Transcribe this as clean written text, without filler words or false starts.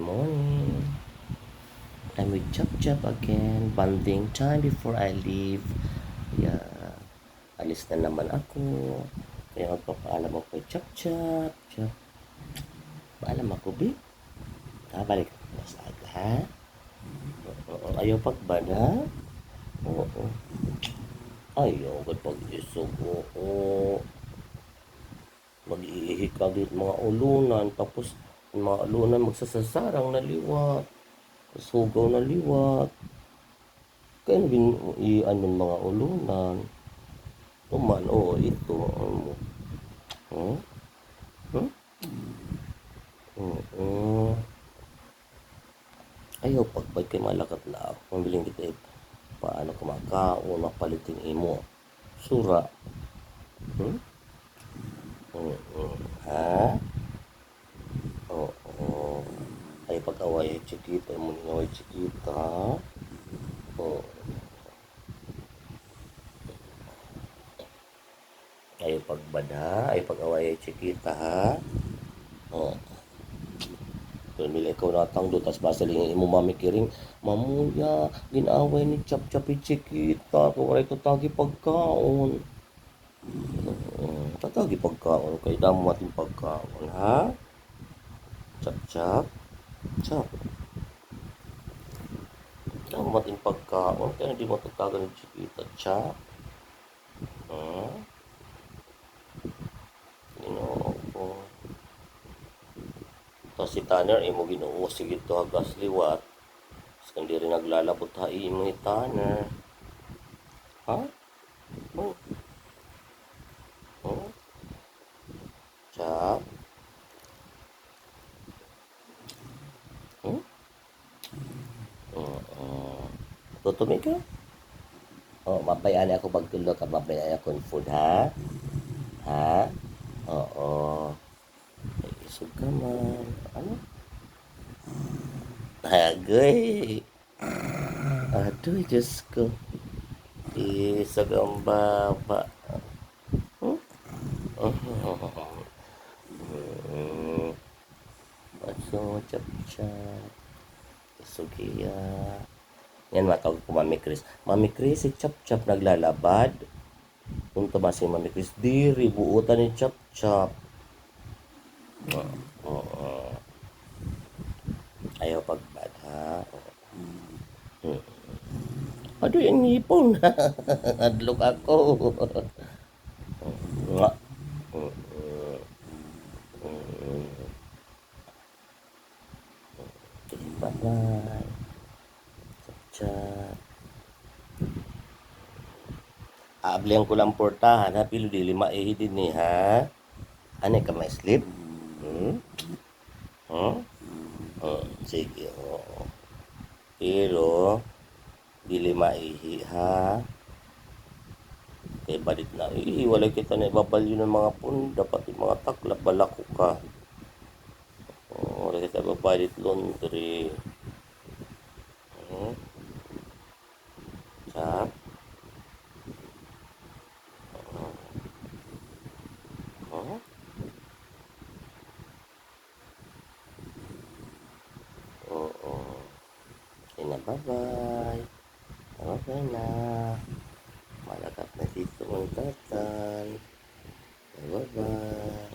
morning. I'm with Chop Chop again. Bonding time before I leave. Yeah. Alis na naman ako. Kaya magpapaalam ako kay Chop Chop. Chop. Paalam ako, B. Balik ako sa aga, ha? Ayaw pagbada? Oo. Ayaw pag-isog. Oo. Mag-iihikagit mga ulunan. Tapos, mga ulunan magsasasarang na liwat. Sugaw na liwat. Kaya naging iyan ng mga ulunan. Tuman, ito. Ano? Huh? Huh? Ayaw, pagbay kay malakat na ako. Mabiling kita paano kumakaon, mapalitin imo. Sura. Ha? Oo. Ay, pag-away, chikita. Ay, muna away, chikita. Oo. Ay, pagbada. Ay, pag-away, chikita, ha? Oo. Pamili ikaw natang do, tas basaling imo mamikiring, mamuya, ginaway ni Chap-Chapi chikita, kung wala ito tagi pagkaon. Tatagi pagkaon, kay damo ating pagkaon, ha? Chap-Chap, Chap. Damo ating pagkaon, kaya hindi mo tatagan ni chikita, Chap. Tapos si Tanner, imo ginuo, sige to hagas liwat. Tapos kandi rin naglalabot ha, imo ni Tanner. Ha? Chap. Tutumi ka? Mabayaan ako pagtulog ka, mabayaan ako ng food, ha? Ha? Oo. Ay, isog ka man. Ano? Agoy. Aduh, Diyos ko. Isog ang baba. Baso, chap-chap. Isog iya. Yan, matawag ko Mami Chris. Mami Chris, si Chap-Chap naglalabad. Kung ba si Mami Chris, diri, buutan ni Chap-Chap. Ayaw pagbad, ha? Aduh, yung ngipon. Adlok ako. Bye-bye. Chap-Chap. Ablihan ko lang portahan, ha? Pilo di lima din ni, ha? Ano ka may sleep? Sige, oo. Pero, dili maihi, ha? Kaya balit na, walay kita na ibabalyo ng mga punda, pati mga taklap, balako ka. Walay kita ibabalit laundry. Chap? Oo. Bye-bye. Bye-bye na. Malakat na dito ang tatay. Bye-bye.